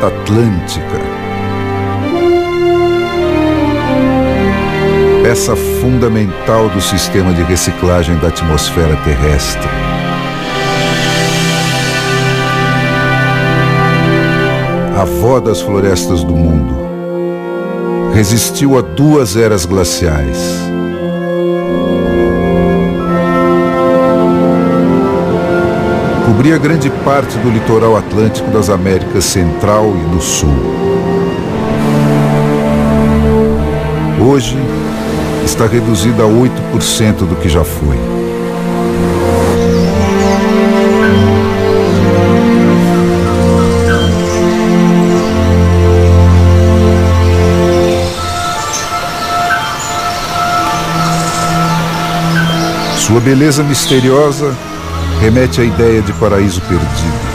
atlântica, peça fundamental do sistema de reciclagem da atmosfera terrestre. A avó das florestas do mundo, resistiu a 2 eras glaciais. Cobria grande parte do litoral atlântico das Américas Central e do Sul. Hoje, está reduzida a 8% do que já foi. Sua beleza misteriosa remete à ideia de paraíso perdido.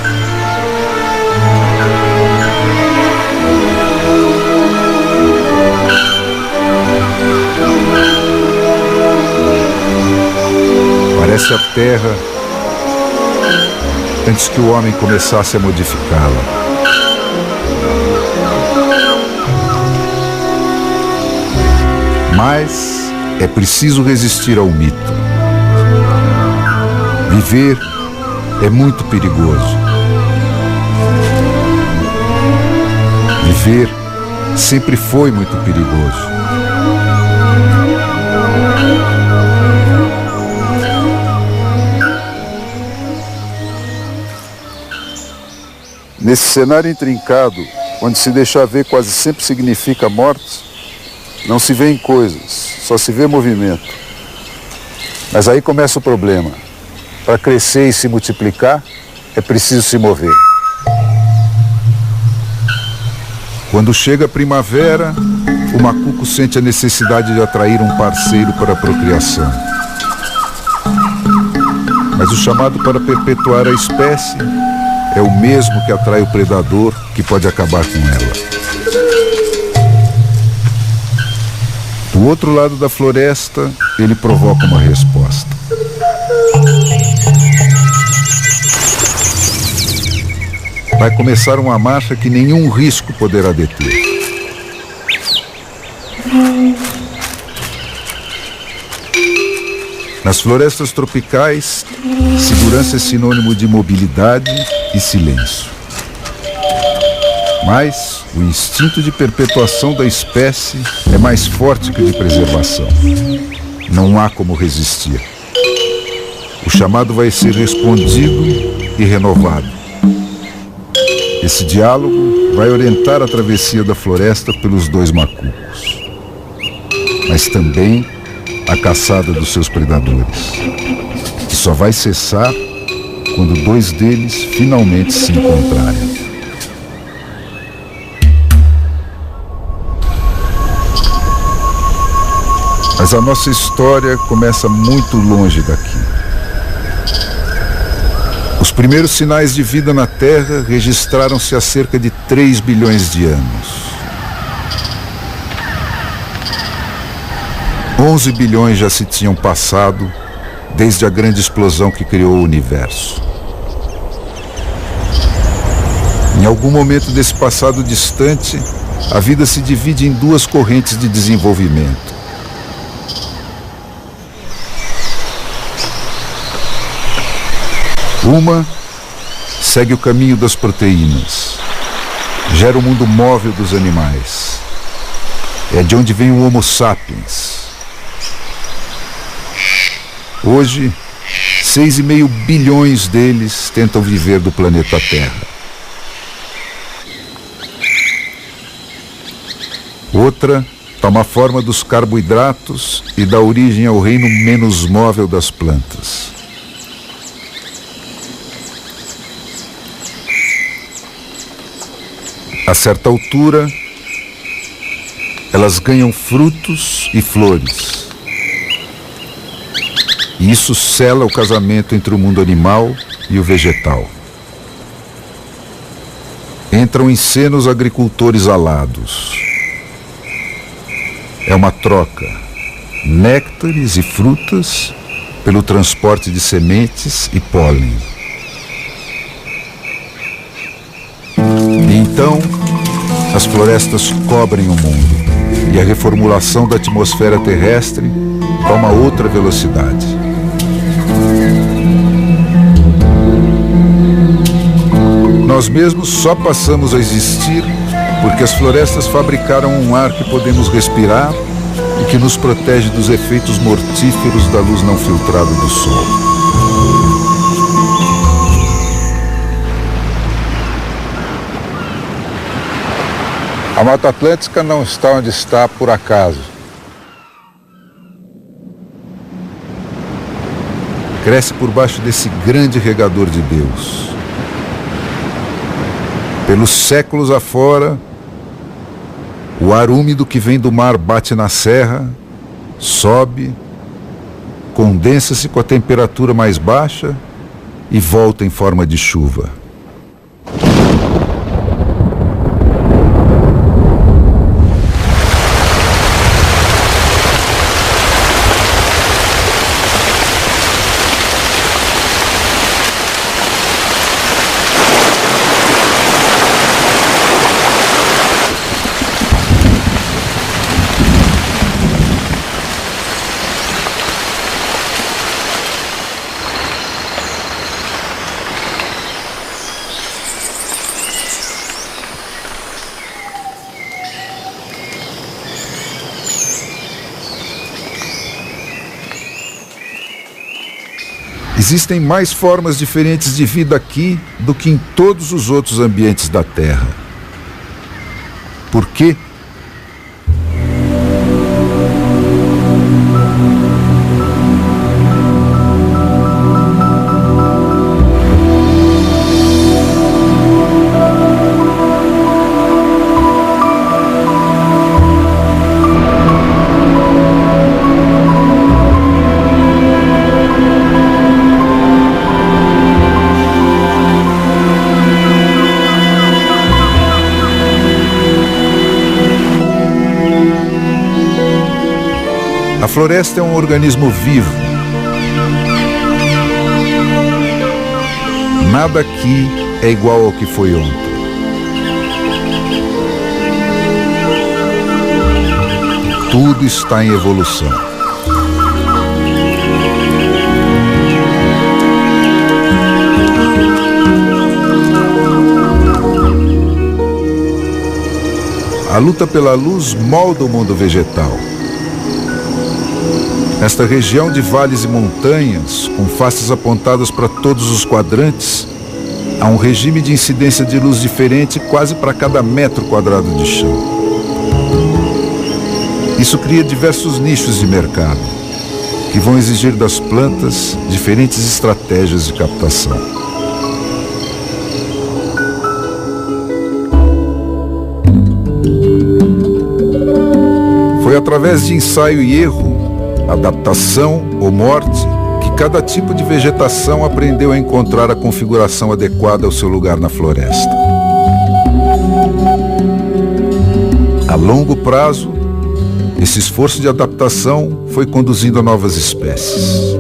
Parece a terra antes que o homem começasse a modificá-la. Mas é preciso resistir ao mito. Viver é muito perigoso. Viver sempre foi muito perigoso. Nesse cenário intrincado, onde se deixar ver quase sempre significa morte, não se vê em coisas, só se vê movimento. Mas aí começa o problema. Para crescer e se multiplicar, é preciso se mover. Quando chega a primavera, o macuco sente a necessidade de atrair um parceiro para a procriação. Mas o chamado para perpetuar a espécie é o mesmo que atrai o predador que pode acabar com ela. Do outro lado da floresta, ele provoca uma resposta. Vai começar uma marcha que nenhum risco poderá deter. Nas florestas tropicais, segurança é sinônimo de mobilidade e silêncio. Mas o instinto de perpetuação da espécie é mais forte que o de preservação. Não há como resistir. O chamado vai ser respondido e renovado. Esse diálogo vai orientar a travessia da floresta pelos 2 macucos, mas também a caçada dos seus predadores, que só vai cessar quando 2 deles finalmente se encontrarem. Mas a nossa história começa muito longe daqui. Os primeiros sinais de vida na Terra registraram-se há cerca de 3 bilhões de anos. 11 bilhões já se tinham passado desde a grande explosão que criou o universo. Em algum momento desse passado distante, a vida se divide em 2 correntes de desenvolvimento. Uma segue o caminho das proteínas, gera o mundo móvel dos animais. É de onde vem o Homo sapiens. Hoje, 6,5 bilhões deles tentam viver do planeta Terra. Outra toma a forma dos carboidratos e dá origem ao reino menos móvel das plantas. A certa altura, elas ganham frutos e flores. E isso sela o casamento entre o mundo animal e o vegetal. Entram em cena os agricultores alados. É uma troca, néctares e frutas pelo transporte de sementes e pólen. E então, as florestas cobrem o mundo e a reformulação da atmosfera terrestre toma outra velocidade. Nós mesmos só passamos a existir porque as florestas fabricaram um ar que podemos respirar e que nos protege dos efeitos mortíferos da luz não filtrada do sol. A Mata Atlântica não está onde está por acaso. Cresce por baixo desse grande regador de Deus. Pelos séculos afora, o ar úmido que vem do mar bate na serra, sobe, condensa-se com a temperatura mais baixa e volta em forma de chuva. Existem mais formas diferentes de vida aqui do que em todos os outros ambientes da Terra. Por quê? A floresta é um organismo vivo. Nada aqui é igual ao que foi ontem. Tudo está em evolução. A luta pela luz molda o mundo vegetal. Nesta região de vales e montanhas, com faces apontadas para todos os quadrantes, há um regime de incidência de luz diferente quase para cada metro quadrado de chão. Isso cria diversos nichos de mercado, que vão exigir das plantas diferentes estratégias de captação. Foi através de ensaio e erro, adaptação ou morte, que cada tipo de vegetação aprendeu a encontrar a configuração adequada ao seu lugar na floresta. A longo prazo, esse esforço de adaptação foi conduzindo a novas espécies.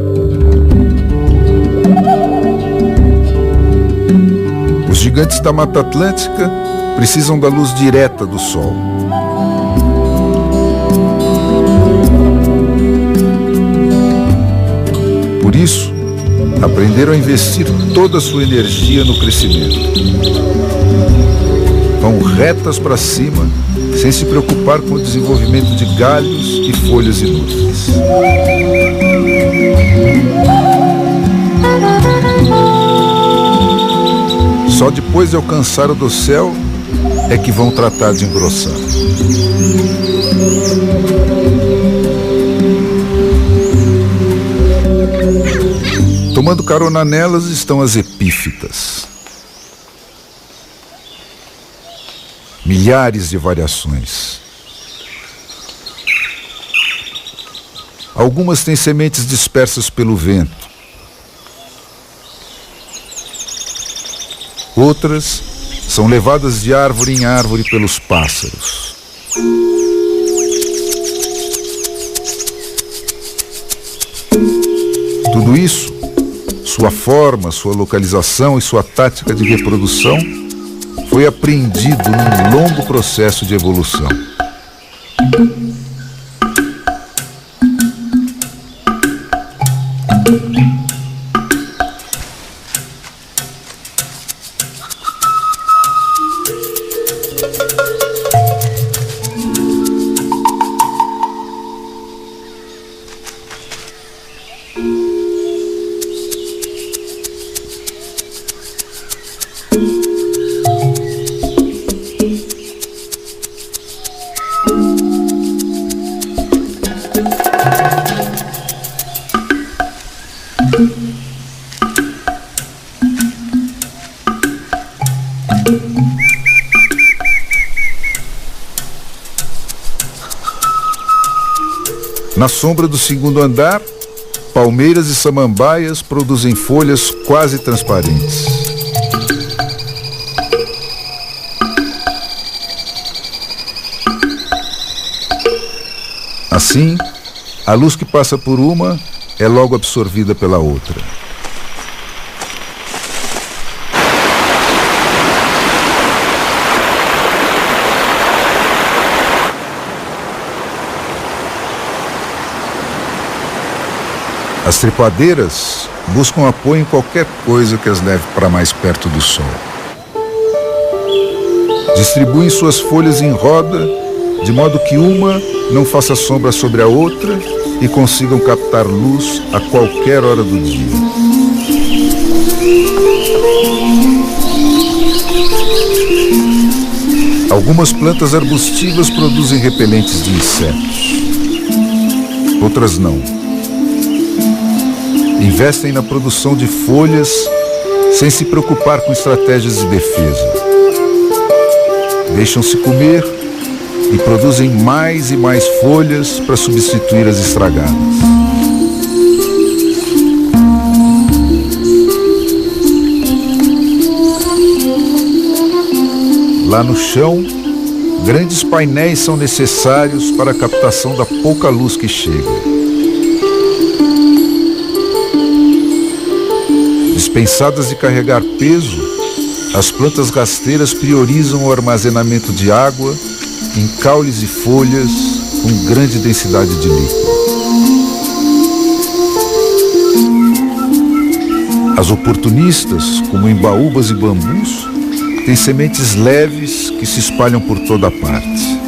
Os gigantes da Mata Atlântica precisam da luz direta do sol. Por isso, aprenderam a investir toda a sua energia no crescimento. Vão retas para cima, sem se preocupar com o desenvolvimento de galhos e folhas inúteis. Só depois de alcançar o dossel é que vão tratar de engrossar. Tomando carona nelas estão as epífitas. Milhares de variações. Algumas têm sementes dispersas pelo vento. Outras são levadas de árvore em árvore pelos pássaros. Tudo isso, sua forma, sua localização e sua tática de reprodução, foi apreendido num longo processo de evolução. Na sombra do segundo andar, palmeiras e samambaias produzem folhas quase transparentes. Assim, a luz que passa por uma é logo absorvida pela outra. As trepadeiras buscam apoio em qualquer coisa que as leve para mais perto do sol. Distribuem suas folhas em roda, de modo que uma não faça sombra sobre a outra e consigam captar luz a qualquer hora do dia. Algumas plantas arbustivas produzem repelentes de insetos. Outras não. Investem na produção de folhas sem se preocupar com estratégias de defesa. Deixam-se comer e produzem mais e mais folhas para substituir as estragadas. Lá no chão, grandes painéis são necessários para a captação da pouca luz que chega. Dispensadas de carregar peso, as plantas rasteiras priorizam o armazenamento de água em caules e folhas com grande densidade de líquido. As oportunistas, como embaúbas e bambus, têm sementes leves que se espalham por toda a parte.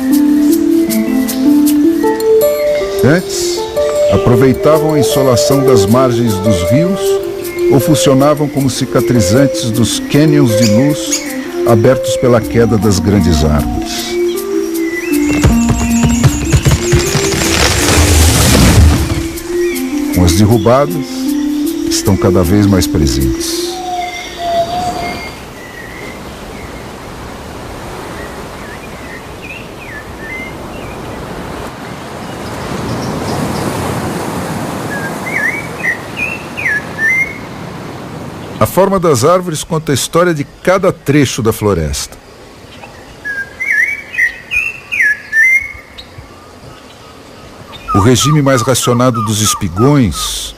Antes, aproveitavam a insolação das margens dos rios ou funcionavam como cicatrizantes dos cânions de luz abertos pela queda das grandes árvores. Com as derrubadas, estão cada vez mais presentes. A forma das árvores conta a história de cada trecho da floresta. O regime mais racionado dos espigões,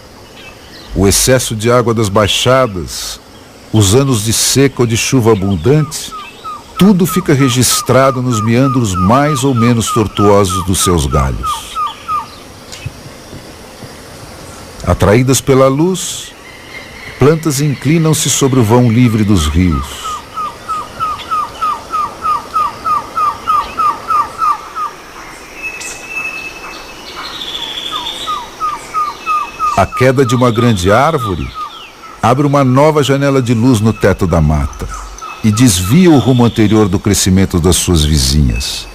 o excesso de água das baixadas, os anos de seca ou de chuva abundante, tudo fica registrado nos meandros mais ou menos tortuosos dos seus galhos. Atraídas pela luz, plantas inclinam-se sobre o vão livre dos rios. A queda de uma grande árvore abre uma nova janela de luz no teto da mata e desvia o rumo anterior do crescimento das suas vizinhas.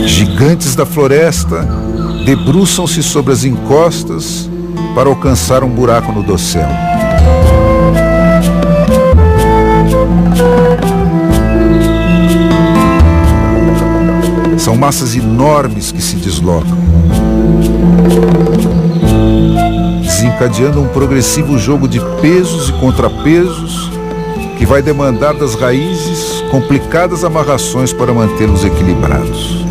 Gigantes da floresta debruçam-se sobre as encostas para alcançar um buraco no dossel. São massas enormes que se deslocam, desencadeando um progressivo jogo de pesos e contrapesos que vai demandar das raízes complicadas amarrações para mantê-los equilibrados.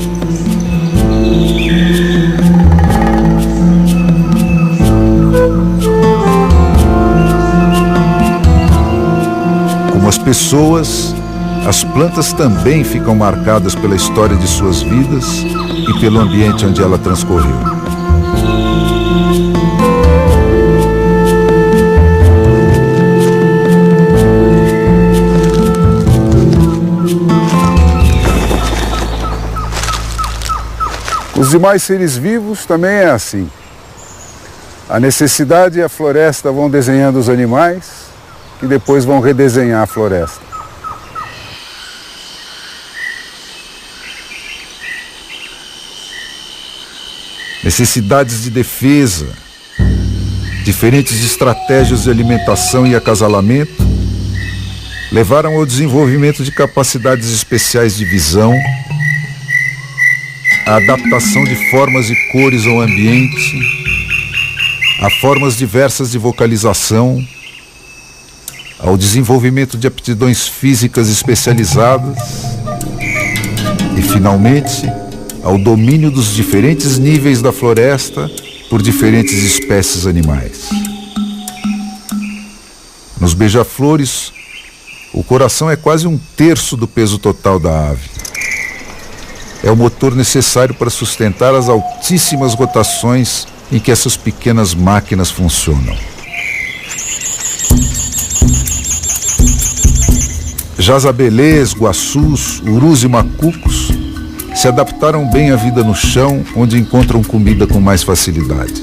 Como as pessoas, as plantas também ficam marcadas pela história de suas vidas e pelo ambiente onde ela transcorreu. Os demais seres vivos também é assim. A necessidade e a floresta vão desenhando os animais, que depois vão redesenhar a floresta. Necessidades de defesa, diferentes estratégias de alimentação e acasalamento levaram ao desenvolvimento de capacidades especiais de visão, a adaptação de formas e cores ao ambiente, a formas diversas de vocalização, ao desenvolvimento de aptidões físicas especializadas e, finalmente, ao domínio dos diferentes níveis da floresta por diferentes espécies animais. Nos beija-flores, o coração é quase 1/3 do peso total da ave. É o motor necessário para sustentar as altíssimas rotações em que essas pequenas máquinas funcionam. Já as abelês, guaçus, urus e macucos se adaptaram bem à vida no chão, onde encontram comida com mais facilidade.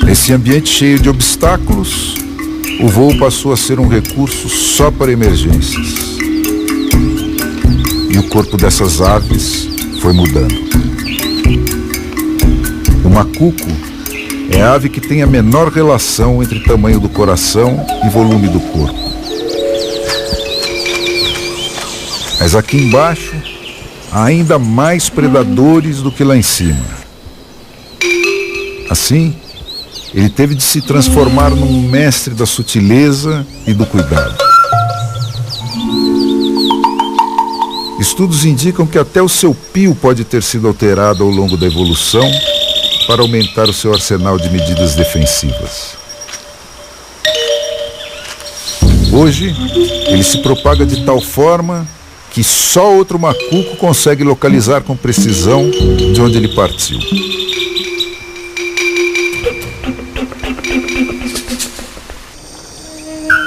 Nesse ambiente cheio de obstáculos, o voo passou a ser um recurso só para emergências. E o corpo dessas aves foi mudando. O macuco é a ave que tem a menor relação entre tamanho do coração e volume do corpo. Mas aqui embaixo, há ainda mais predadores do que lá em cima. Assim, ele teve de se transformar num mestre da sutileza e do cuidado. Estudos indicam que até o seu pio pode ter sido alterado ao longo da evolução para aumentar o seu arsenal de medidas defensivas. Hoje, ele se propaga de tal forma que só outro macuco consegue localizar com precisão de onde ele partiu.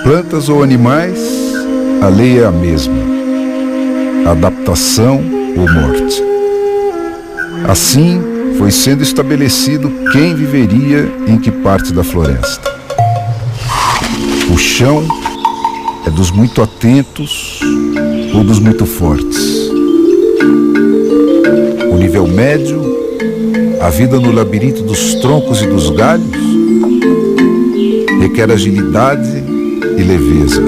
Plantas ou animais, a lei é a mesma: adaptação ou morte. Assim, foi sendo estabelecido quem viveria em que parte da floresta. O chão é dos muito atentos ou dos muito fortes. O nível médio, a vida no labirinto dos troncos e dos galhos, requer agilidade e leveza.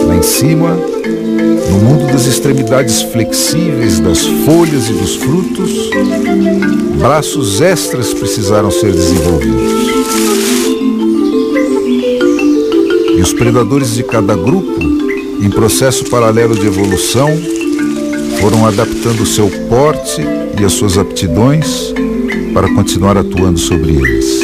Lá em cima, no mundo das extremidades flexíveis das folhas e dos frutos, braços extras precisaram ser desenvolvidos. E os predadores de cada grupo, em processo paralelo de evolução, foram adaptando o seu porte e as suas aptidões para continuar atuando sobre eles.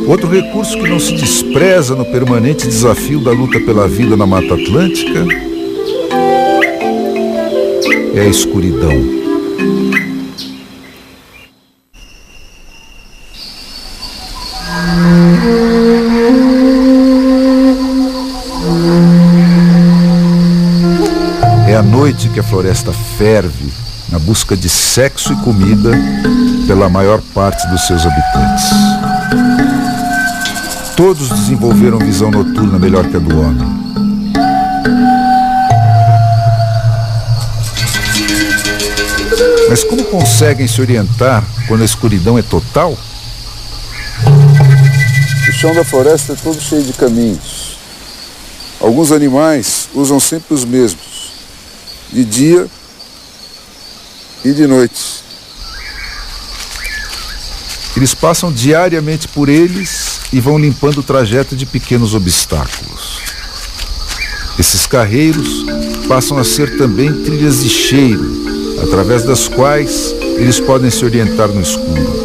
Outro recurso que não se despreza no permanente desafio da luta pela vida na Mata Atlântica é a escuridão. É à noite que a floresta ferve na busca de sexo e comida pela maior parte dos seus habitantes. Todos desenvolveram visão noturna melhor que a do homem. Mas como conseguem se orientar quando a escuridão é total? O chão da floresta é todo cheio de caminhos. Alguns animais usam sempre os mesmos, de dia e de noite. Eles passam diariamente por eles e vão limpando o trajeto de pequenos obstáculos. Esses carreiros passam a ser também trilhas de cheiro, através das quais eles podem se orientar no escuro.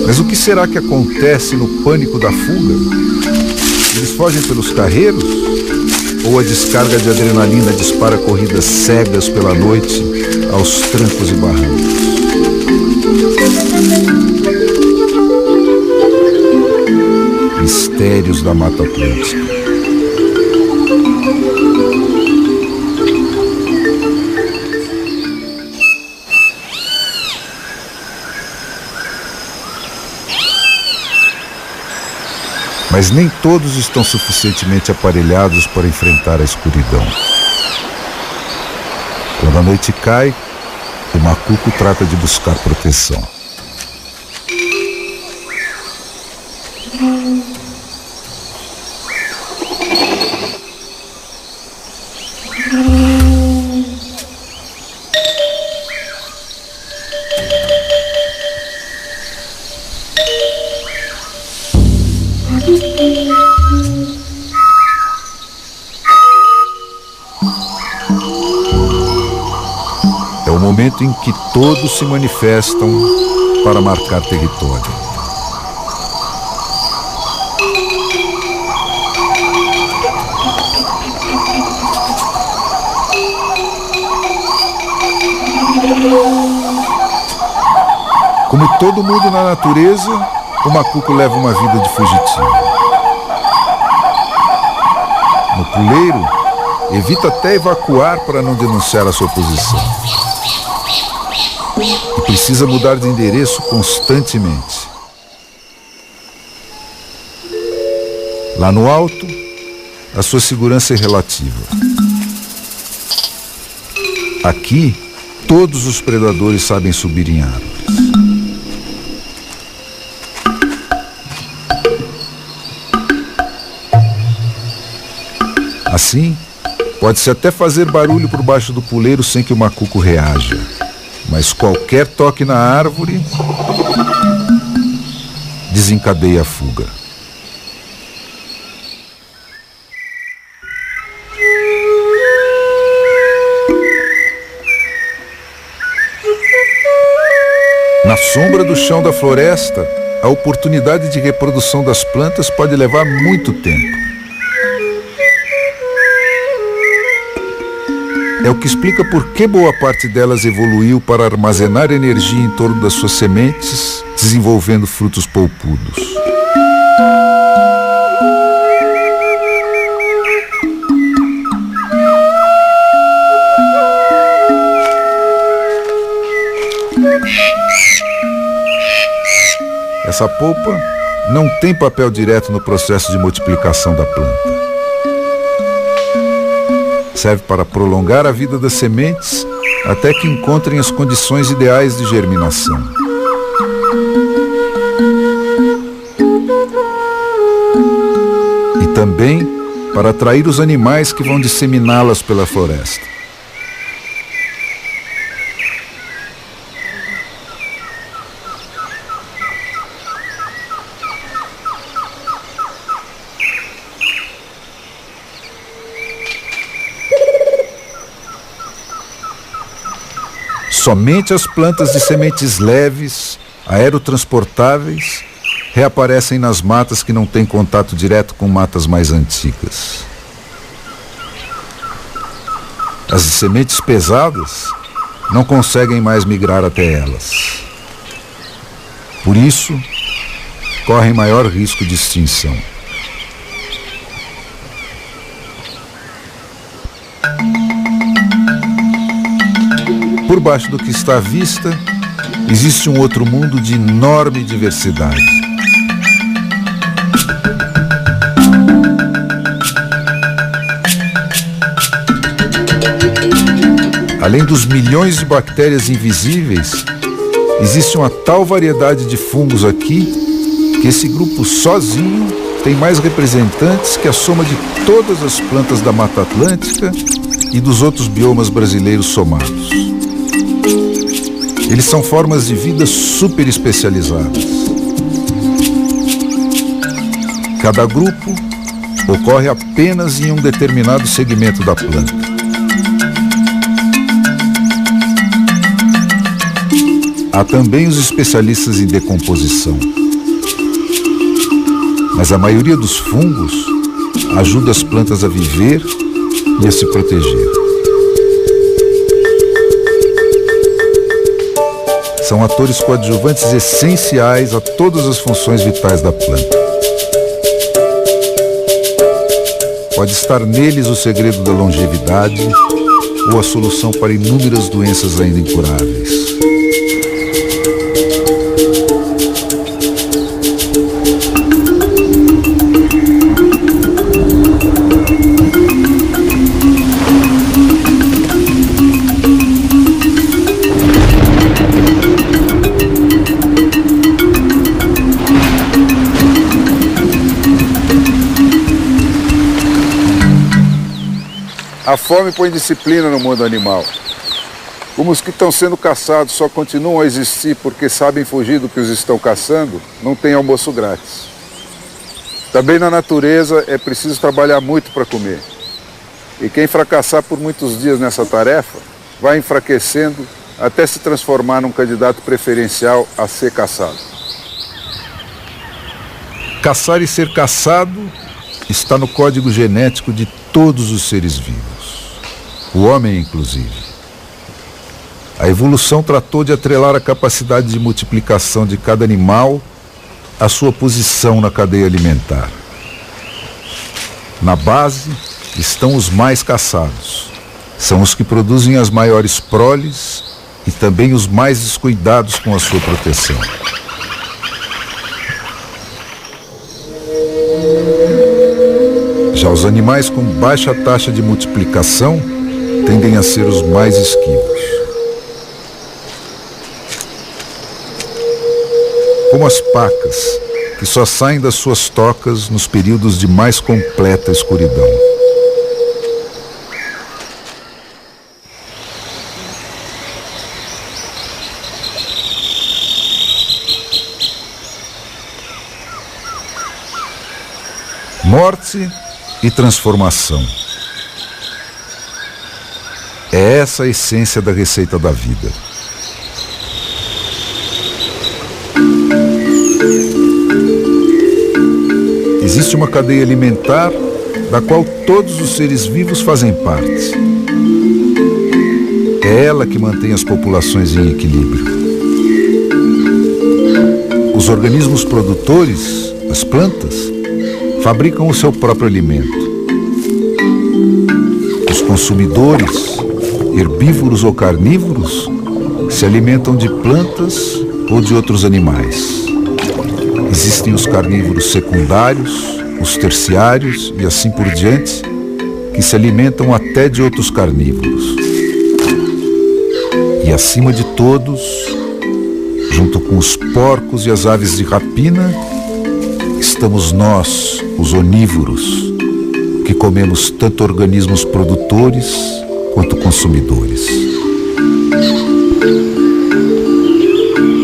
Mas o que será que acontece no pânico da fuga? Eles fogem pelos carreiros? Ou a descarga de adrenalina dispara corridas cegas pela noite aos trancos e barrancos? Mistérios da Mata Atlântica. Mas nem todos estão suficientemente aparelhados para enfrentar a escuridão. Quando a noite cai, o macuco trata de buscar proteção. É o momento em que todos se manifestam para marcar território. Como todo mundo na natureza, o macuco leva uma vida de fugitivo. No puleiro, evita até evacuar para não denunciar a sua posição. E precisa mudar de endereço constantemente. Lá no alto, a sua segurança é relativa. Aqui, todos os predadores sabem subir em árvores. Assim, pode-se até fazer barulho por baixo do puleiro sem que o macuco reaja. Mas qualquer toque na árvore desencadeia a fuga. Na sombra do chão da floresta, a oportunidade de reprodução das plantas pode levar muito tempo. É o que explica por que boa parte delas evoluiu para armazenar energia em torno das suas sementes, desenvolvendo frutos polpudos. Essa polpa não tem papel direto no processo de multiplicação da planta. Serve para prolongar a vida das sementes até que encontrem as condições ideais de germinação. E também para atrair os animais que vão disseminá-las pela floresta. Somente as plantas de sementes leves, aerotransportáveis, reaparecem nas matas que não têm contato direto com matas mais antigas. As de sementes pesadas não conseguem mais migrar até elas. Por isso, correm maior risco de extinção. Por baixo do que está à vista, existe um outro mundo de enorme diversidade. Além dos milhões de bactérias invisíveis, existe uma tal variedade de fungos aqui que esse grupo sozinho tem mais representantes que a soma de todas as plantas da Mata Atlântica e dos outros biomas brasileiros somados. Eles são formas de vida super especializadas. Cada grupo ocorre apenas em um determinado segmento da planta. Há também os especialistas em decomposição. Mas a maioria dos fungos ajuda as plantas a viver e a se proteger. São atores coadjuvantes essenciais a todas as funções vitais da planta. Pode estar neles o segredo da longevidade ou a solução para inúmeras doenças ainda incuráveis. A fome põe disciplina no mundo animal. Como os que estão sendo caçados só continuam a existir porque sabem fugir do que os estão caçando, não tem almoço grátis. Também na natureza é preciso trabalhar muito para comer. E quem fracassar por muitos dias nessa tarefa, vai enfraquecendo até se transformar num candidato preferencial a ser caçado. Caçar e ser caçado está no código genético de todos os seres vivos, o homem inclusive. A evolução tratou de atrelar a capacidade de multiplicação de cada animal à sua posição na cadeia alimentar. Na base estão os mais caçados. São os que produzem as maiores proles e também os mais descuidados com a sua proteção. Já os animais com baixa taxa de multiplicação tendem a ser os mais esquivos. Como as pacas, que só saem das suas tocas nos períodos de mais completa escuridão. Morte e transformação. É essa a essência da receita da vida. Existe uma cadeia alimentar da qual todos os seres vivos fazem parte. É ela que mantém as populações em equilíbrio. Os organismos produtores, as plantas, fabricam o seu próprio alimento. Os consumidores, herbívoros ou carnívoros, se alimentam de plantas ou de outros animais. Existem os carnívoros secundários, os terciários e assim por diante, que se alimentam até de outros carnívoros. E acima de todos, junto com os porcos e as aves de rapina, estamos nós, os onívoros, que comemos tanto organismos produtores quanto consumidores.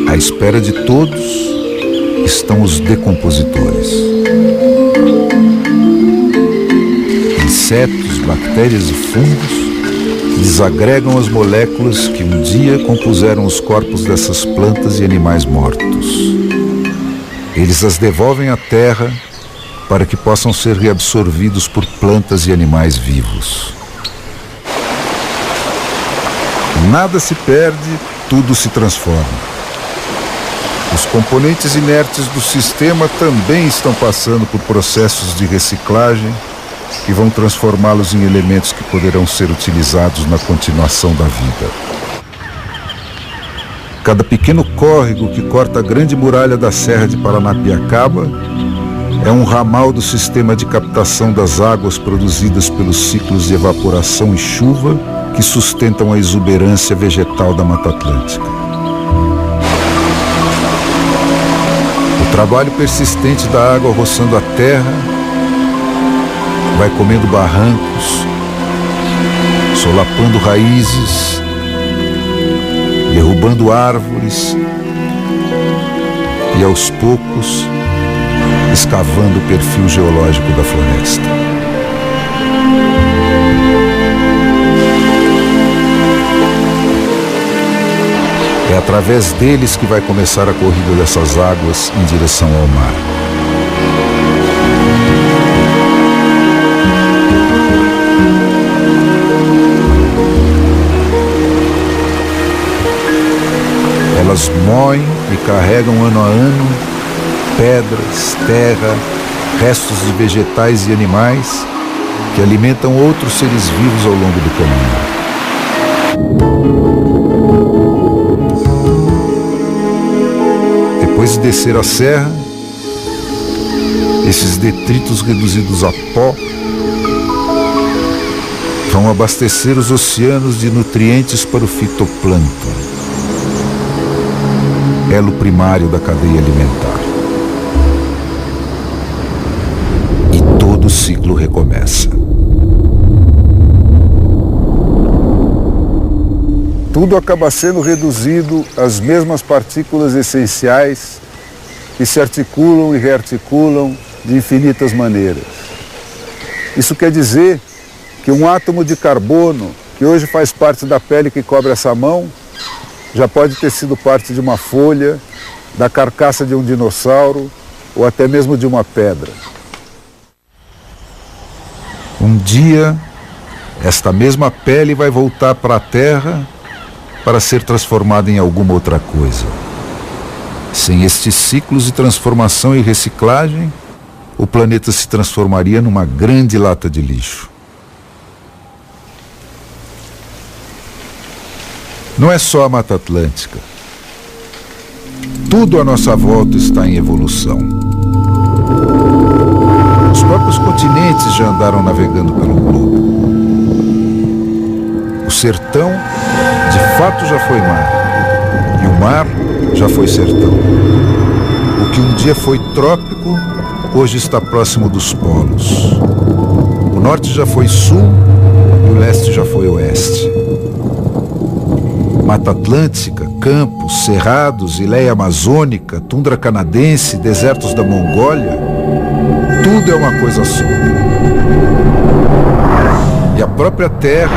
À espera de todos estão os decompositores. Insetos, bactérias e fungos desagregam as moléculas que um dia compuseram os corpos dessas plantas e animais mortos. Eles as devolvem à terra para que possam ser reabsorvidos por plantas e animais vivos. Nada se perde, tudo se transforma. Os componentes inertes do sistema também estão passando por processos de reciclagem que vão transformá-los em elementos que poderão ser utilizados na continuação da vida. Cada pequeno córrego que corta a grande muralha da Serra de Paranapiacaba é um ramal do sistema de captação das águas produzidas pelos ciclos de evaporação e chuva que sustentam a exuberância vegetal da Mata Atlântica. O trabalho persistente da água roçando a terra vai comendo barrancos, solapando raízes, derrubando árvores e aos poucos escavando o perfil geológico da floresta. É através deles que vai começar a corrida dessas águas em direção ao mar. Elas moem e carregam ano a ano pedras, terra, restos de vegetais e animais que alimentam outros seres vivos ao longo do caminho. Depois de descer a serra, esses detritos reduzidos a pó vão abastecer os oceanos de nutrientes para o fitoplâncton, elo primário da cadeia alimentar. E todo o ciclo recomeça. Tudo acaba sendo reduzido às mesmas partículas essenciais que se articulam e rearticulam de infinitas maneiras. Isso quer dizer que um átomo de carbono, que hoje faz parte da pele que cobre essa mão, já pode ter sido parte de uma folha, da carcaça de um dinossauro ou até mesmo de uma pedra. Um dia, esta mesma pele vai voltar para a Terra para ser transformada em alguma outra coisa. Sem estes ciclos de transformação e reciclagem, o planeta se transformaria numa grande lata de lixo. Não é só a Mata Atlântica. Tudo à nossa volta está em evolução. Os próprios continentes já andaram navegando pelo globo. O sertão, de fato, já foi mar. E o mar já foi sertão. O que um dia foi trópico, hoje está próximo dos polos. O norte já foi sul e o leste já foi oeste. Mata Atlântica, campos, cerrados, Ileia Amazônica, tundra canadense, desertos da Mongólia, tudo é uma coisa só. E a própria Terra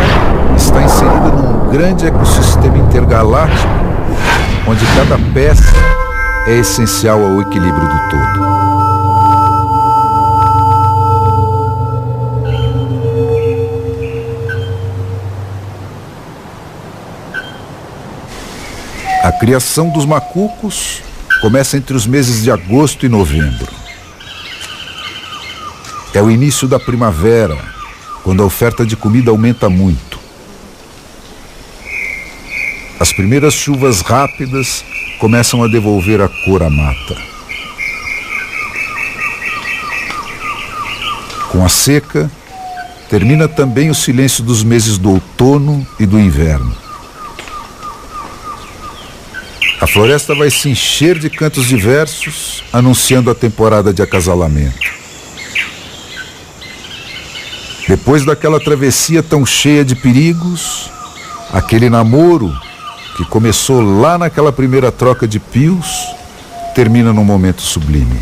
está inserida num grande ecossistema intergaláctico, onde cada peça é essencial ao equilíbrio do todo. A criação dos macucos começa entre os meses de agosto e novembro. É o início da primavera, quando a oferta de comida aumenta muito. As primeiras chuvas rápidas começam a devolver a cor à mata. Com a seca, termina também o silêncio dos meses do outono e do inverno. A floresta vai se encher de cantos diversos, anunciando a temporada de acasalamento. Depois daquela travessia tão cheia de perigos, aquele namoro que começou lá naquela primeira troca de pios, termina num momento sublime.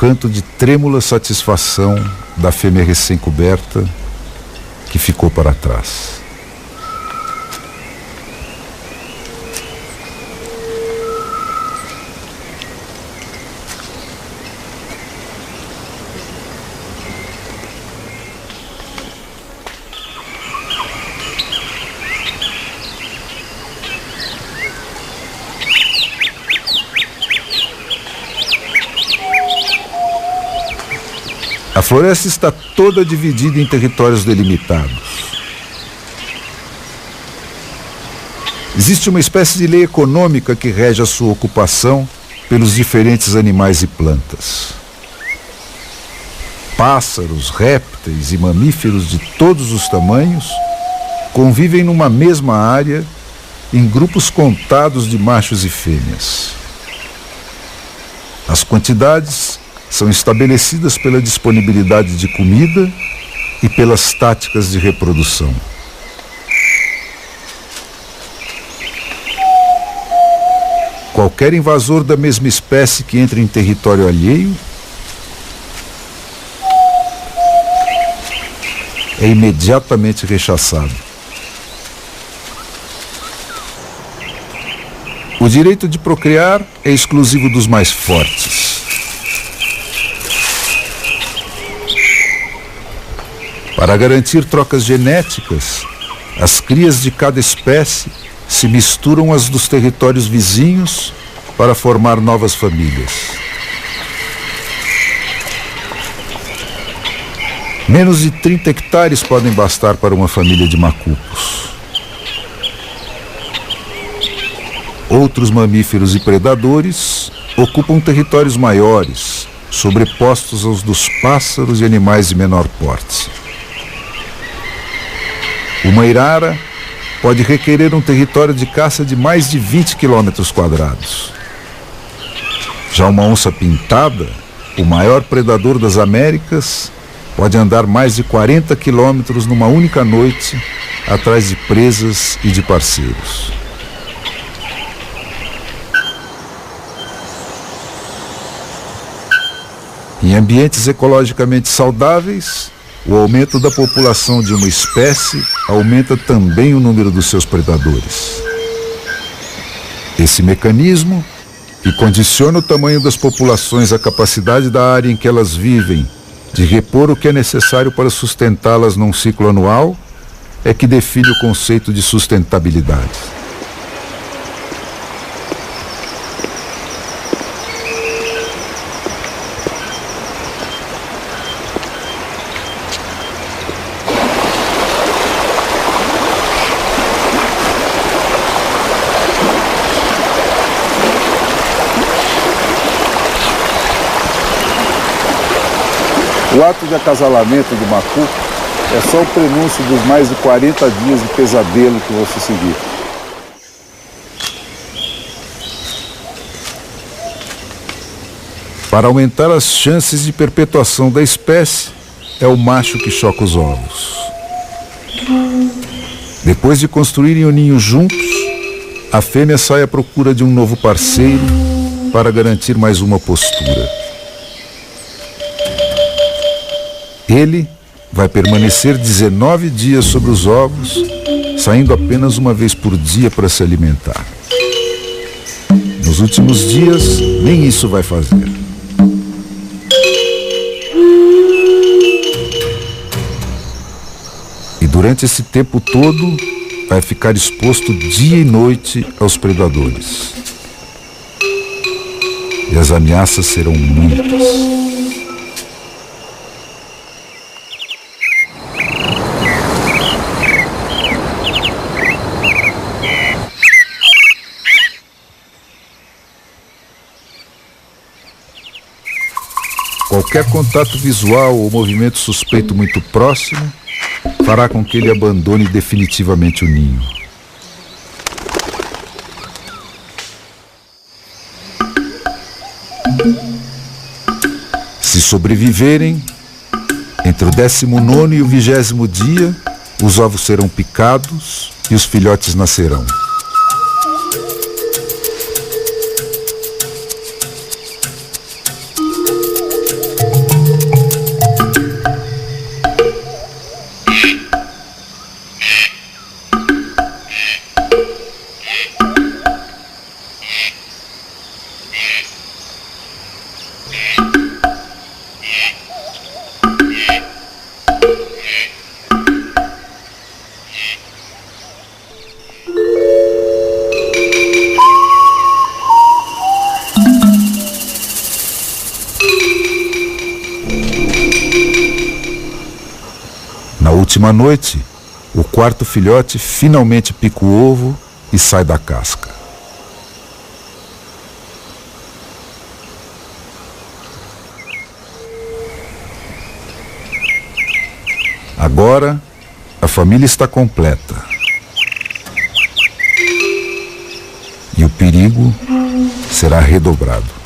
canto de trêmula satisfação da fêmea recém-coberta que ficou para trás. A floresta está toda dividida em territórios delimitados. Existe uma espécie de lei econômica que rege a sua ocupação pelos diferentes animais e plantas. Pássaros, répteis e mamíferos de todos os tamanhos convivem numa mesma área em grupos contados de machos e fêmeas. As quantidades são estabelecidas pela disponibilidade de comida e pelas táticas de reprodução. Qualquer invasor da mesma espécie que entre em território alheio é imediatamente rechaçado. O direito de procriar é exclusivo dos mais fortes. Para garantir trocas genéticas, as crias de cada espécie se misturam às dos territórios vizinhos para formar novas famílias. Menos de 30 hectares podem bastar para uma família de macacos. Outros mamíferos e predadores ocupam territórios maiores, sobrepostos aos dos pássaros e animais de menor porte. Uma irara pode requerer um território de caça de mais de 20 quilômetros quadrados. Já uma onça pintada, o maior predador das Américas, pode andar mais de 40 quilômetros numa única noite, atrás de presas e de parceiros. Em ambientes ecologicamente saudáveis, o aumento da população de uma espécie aumenta também o número dos seus predadores. Esse mecanismo, que condiciona o tamanho das populações à capacidade da área em que elas vivem de repor o que é necessário para sustentá-las num ciclo anual, é que define o conceito de sustentabilidade. O ato de acasalamento do macaco é só o prenúncio dos mais de 40 dias de pesadelo que vão se seguir. Para aumentar as chances de perpetuação da espécie, é o macho que choca os ovos. Depois de construírem o ninho juntos, a fêmea sai à procura de um novo parceiro para garantir mais uma postura. Ele vai permanecer 19 dias sobre os ovos, saindo apenas uma vez por dia para se alimentar. Nos últimos dias, nem isso vai fazer. E durante esse tempo todo, vai ficar exposto dia e noite aos predadores. E as ameaças serão muitas. Qualquer contato visual ou movimento suspeito muito próximo fará com que ele abandone definitivamente o ninho. Se sobreviverem, entre o 19º e o 20º dia, os ovos serão picados e os filhotes nascerão. última noite, o quarto filhote finalmente pica o ovo e sai da casca. Agora, a família está completa. E o perigo será redobrado.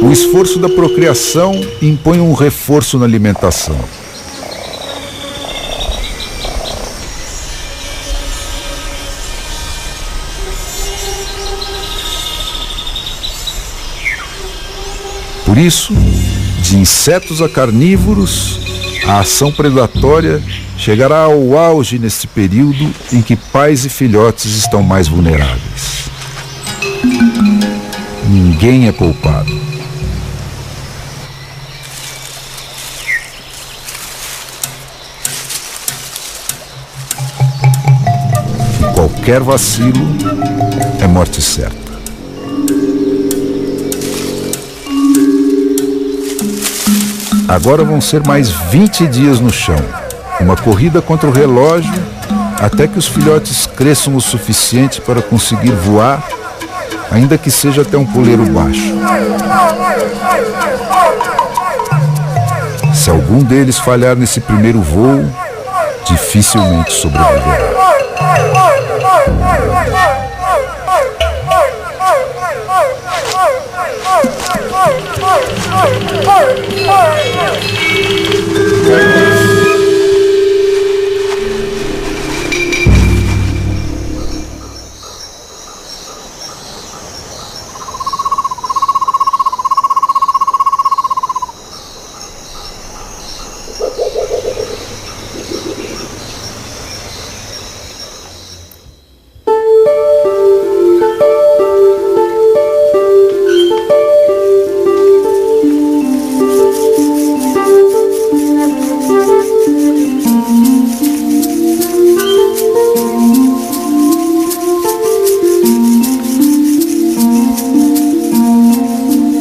O esforço da procriação impõe um reforço na alimentação. Por isso, de insetos a carnívoros, a ação predatória chegará ao auge neste período em que pais e filhotes estão mais vulneráveis. Ninguém é poupado. Qualquer vacilo é morte certa. Agora vão ser mais 20 dias no chão. Uma corrida contra o relógio até que os filhotes cresçam o suficiente para conseguir voar, ainda que seja até um puleiro baixo. Se algum deles falhar nesse primeiro voo, dificilmente sobreviverá.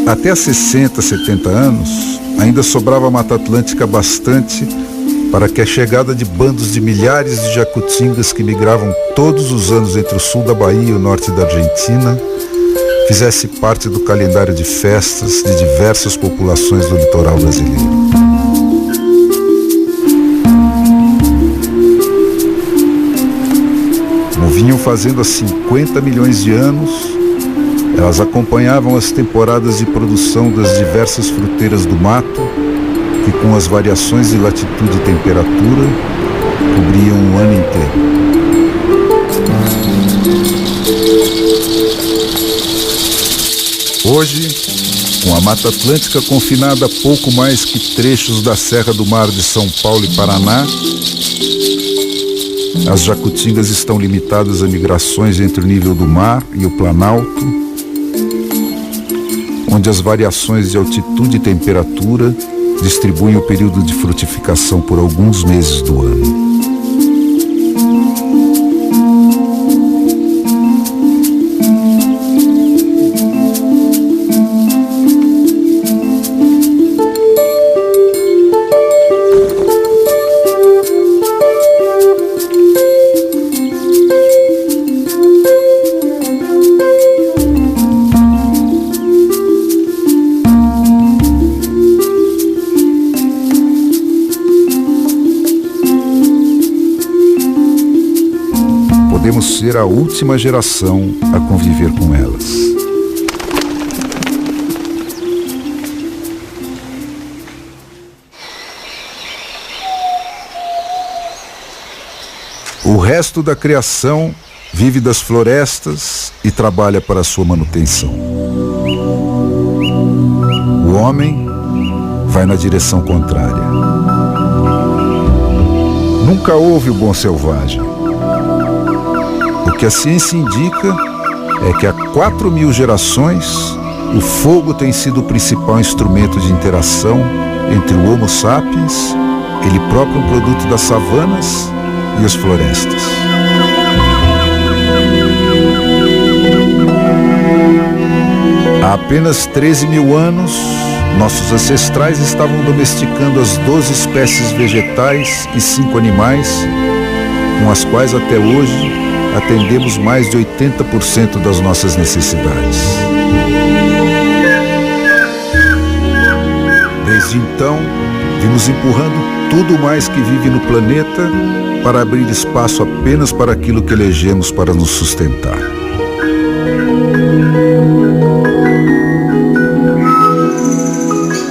Até há 60, 70 anos, ainda sobrava Mata Atlântica bastante para que a chegada de bandos de milhares de jacutingas que migravam todos os anos entre o sul da Bahia e o norte da Argentina fizesse parte do calendário de festas de diversas populações do litoral brasileiro. Como vinham fazendo há 50 milhões de anos, elas acompanhavam as temporadas de produção das diversas fruteiras do mato, que com as variações de latitude e temperatura, cobriam o ano inteiro. Hoje, com a Mata Atlântica confinada a pouco mais que trechos da Serra do Mar de São Paulo e Paraná, as jacutingas estão limitadas a migrações entre o nível do mar e o Planalto, onde as variações de altitude e temperatura distribuem o período de frutificação por alguns meses do ano. Podemos ser a última geração a conviver com elas. O resto da criação vive das florestas e trabalha para a sua manutenção. O homem vai na direção contrária. Nunca houve o bom selvagem. O que a ciência indica é que há 4.000 gerações o fogo tem sido o principal instrumento de interação entre o Homo sapiens, ele próprio um produto das savanas, e as florestas. Há apenas 13.000 anos, nossos ancestrais estavam domesticando as 12 espécies vegetais e 5 animais, com as quais até hoje atendemos mais de 80% das nossas necessidades. Desde então, vimos empurrando tudo mais que vive no planeta para abrir espaço apenas para aquilo que elegemos para nos sustentar.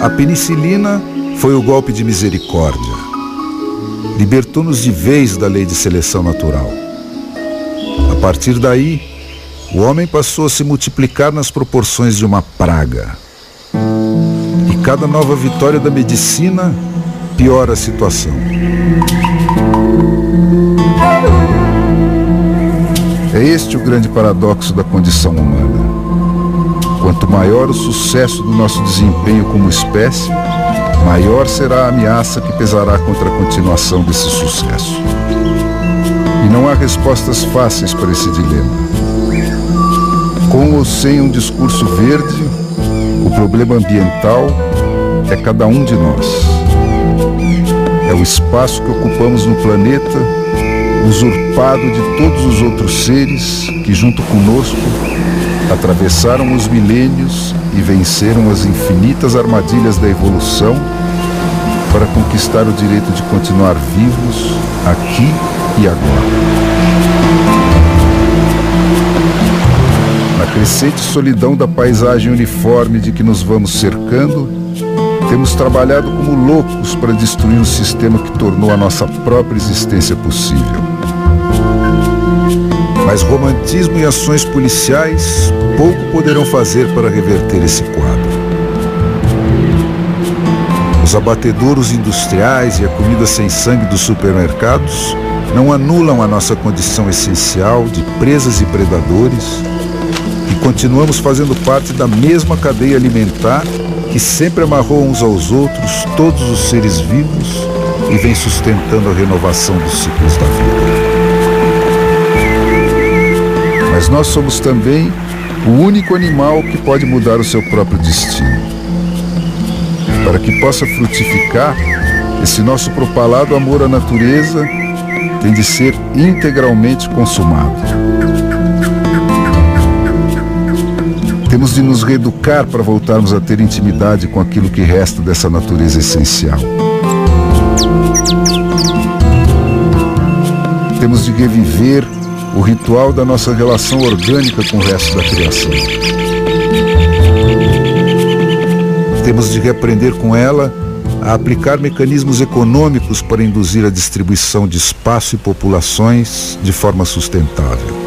A penicilina foi o golpe de misericórdia. Libertou-nos de vez da lei de seleção natural. A partir daí, o homem passou a se multiplicar nas proporções de uma praga. E cada nova vitória da medicina piora a situação. É este o grande paradoxo da condição humana. Quanto maior o sucesso do nosso desempenho como espécie, maior será a ameaça que pesará contra a continuação desse sucesso. E não há respostas fáceis para esse dilema. Com ou sem um discurso verde, o problema ambiental é cada um de nós. É o espaço que ocupamos no planeta, usurpado de todos os outros seres que, junto conosco, atravessaram os milênios e venceram as infinitas armadilhas da evolução para conquistar o direito de continuar vivos aqui e agora. Na crescente solidão da paisagem uniforme de que nos vamos cercando, temos trabalhado como loucos para destruir o sistema que tornou a nossa própria existência possível. Mas romantismo e ações policiais pouco poderão fazer para reverter esse quadro. Os abatedouros industriais e a comida sem sangue dos supermercados não anulam a nossa condição essencial de presas e predadores, e continuamos fazendo parte da mesma cadeia alimentar que sempre amarrou uns aos outros todos os seres vivos e vem sustentando a renovação dos ciclos da vida. Mas nós somos também o único animal que pode mudar o seu próprio destino. Para que possa frutificar, esse nosso propalado amor à natureza tem de ser integralmente consumado. Temos de nos reeducar para voltarmos a ter intimidade com aquilo que resta dessa natureza essencial. Temos de reviver o ritual da nossa relação orgânica com o resto da criação. Temos de reaprender com ela a aplicar mecanismos econômicos para induzir a distribuição de espaço e populações de forma sustentável.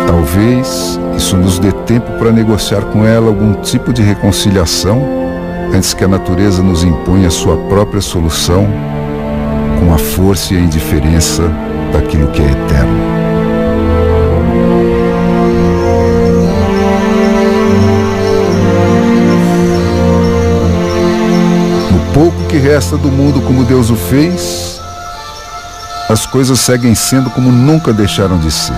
Talvez isso nos dê tempo para negociar com ela algum tipo de reconciliação antes que a natureza nos imponha a sua própria solução com a força e a indiferença daquilo que é eterno. No pouco que resta do mundo como Deus o fez, as coisas seguem sendo como nunca deixaram de ser.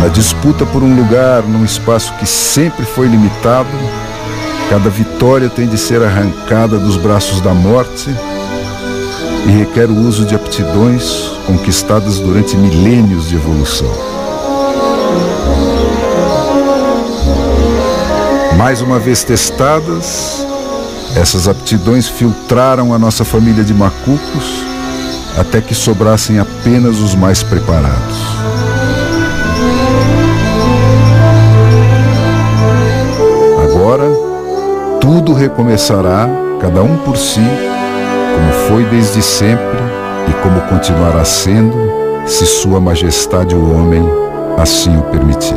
Na disputa por um lugar num espaço que sempre foi limitado, cada vitória tem de ser arrancada dos braços da morte e requer o uso de aptidões conquistadas durante milênios de evolução. Mais uma vez testadas, essas aptidões filtraram a nossa família de macucos até que sobrassem apenas os mais preparados. Agora, tudo recomeçará, cada um por si, como foi desde sempre e como continuará sendo, se Sua Majestade o Homem assim o permitir.